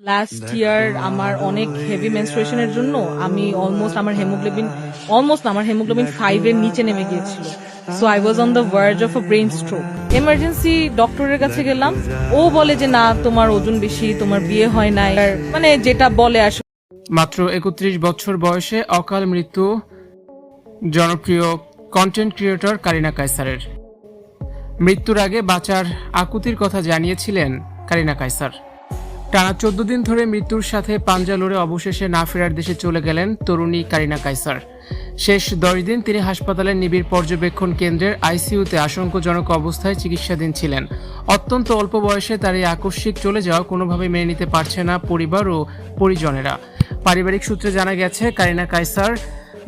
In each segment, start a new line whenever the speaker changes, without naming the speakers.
Last year আমার অনেক heavy মেনস্ট্রুয়েশনের জন্য আমি আমার হেমোগ্লোবিন 5 এর নিচে নেমে গিয়েছিল। So I was on the verge of a brain stroke. Emergency ডক্টরের কাছে গেলাম, ও বলে যে না তোমার ওজন বেশি, তোমার বিয়ে হয় নাই, মানে যেটা বলে আসলে।
মাত্র 31 বছর বয়সে অকাল মৃত্যু জনপ্রিয় কন্টেন্ট ক্রিয়েটর কারিনা কায়সারের। মৃত্যুর আগে বাঁচার আকুতির কথা জানিয়েছিলেন কারিনা কায়সার। টানা 14 দিন ধরে মৃত্যুর সাথে পাঞ্জা লড়ে অবশেষে না ফেরার দেশে চলে গেলেন তরুণী কারিনা কায়সার। শেষ 10 দিন তিনি হাসপাতালের নিবিড় পর্যবেক্ষণ কেন্দ্রের আইসিইউতে আশঙ্কাজনক অবস্থায় চিকিৎসাধীন ছিলেন। অত্যন্ত অল্প বয়সে তার এই আকস্মিক চলে যাওয়া কোনোভাবেই মেনে নিতে পারছে না পরিবার ও পরিজনেরা। পারিবারিক সূত্রে জানা গেছে, কারিনা কায়সার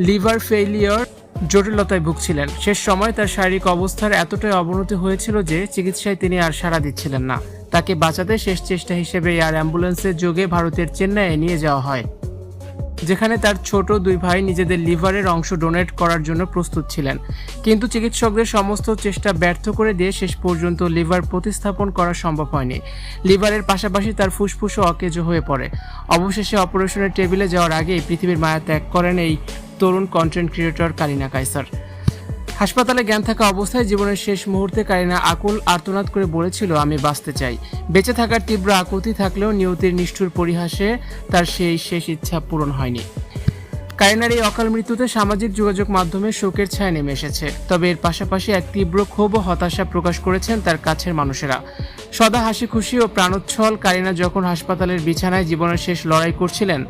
লিভার ফেইলিওর জটিলতায় ভুগছিলেন। শেষ সময় তার শারীরিক অবস্থার এতটাই অবনতি হয়েছিল যে চিকিৎসায় তিনি আর সাড়া দিচ্ছিলেন না। তাকে বাঁচাতে শেষ চেষ্টা হিসেবে এয়ার অ্যাম্বুলেন্সের যোগে ভারতের চেন্নাইয়ে নিয়ে যাওয়া হয়, যেখানে তার ছোট 2 ভাই নিজেদের লিভারের অংশ ডোনেট করার জন্য প্রস্তুত ছিলেন। কিন্তু চিকিৎসকদের সমস্ত চেষ্টা ব্যর্থ করে দিয়ে শেষ পর্যন্ত লিভার প্রতিস্থাপন করা সম্ভব হয়নি। লিভারের পাশাপাশি তার ফুসফুসও অকেজো হয়ে পড়ে। অবশেষে অপারেশনের টেবিলে যাওয়ার আগেই পৃথিবীর মায়া ত্যাগ করেন এই তরুণ কন্টেন্ট ক্রিয়েটর কারিনা কায়সার। হাসপাতালে জ্ঞান থাকা অবস্থায় জীবনের শেষ মুহূর্তে কারিনা আকুল আর্তনাদ করে বলেছিল, আমি বাঁচতে চাই। বেঁচে থাকার তীব্র আকুতি থাকলেও নিয়তির নিষ্ঠুর পরিহাসে তার সেই শেষ ইচ্ছা পূরণ হয়নি। কারিনার এই অকাল মৃত্যুতে সামাজিক যোগাযোগ মাধ্যমে শোকের ছায়া নেমে এসেছে। তবে এর পাশাপাশি এক তীব্র ক্ষোভ ও হতাশা প্রকাশ করেছেন তার কাছের মানুষেরা। সদা হাসি খুশি ও প্রাণোচ্ছল কারিনা যখন হাসপাতালের বিছানায় জীবনের শেষ লড়াই করছিলেন,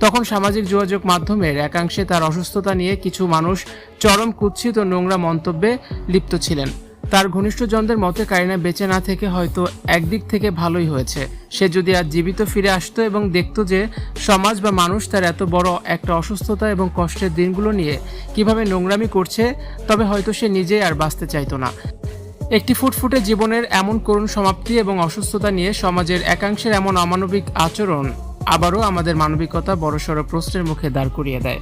তখন সামাজিক যোগাযোগ মাধ্যমের একাংশে তার অসুস্থতা নিয়ে কিছু মানুষ চরম কুৎসিত ও নোংরা মন্তব্যে লিপ্ত ছিলেন। তার ঘনিষ্ঠজনদের মতে কারিনা বেঁচে না থেকে হয়তো একদিক থেকে ভালোই হয়েছে। সে যদি আজ জীবিত ফিরে আসতো এবং দেখতো যে সমাজ বা মানুষ তার এত বড় একটা অসুস্থতা এবং কষ্টের দিনগুলো নিয়ে কিভাবে নোংরামি করছে, তবে হয়তো সে নিজেই আর বাঁচতে চাইতো না। একটি ফুটফুটে জীবনের এমন করুণ সমাপ্তি এবং অসুস্থতা নিয়ে সমাজের একাংশের এমন অমানবিক আচরণ আবারও আমাদের মানবিকতা বড়সড় প্রশ্নের মুখে দাঁড় করিয়ে দেয়।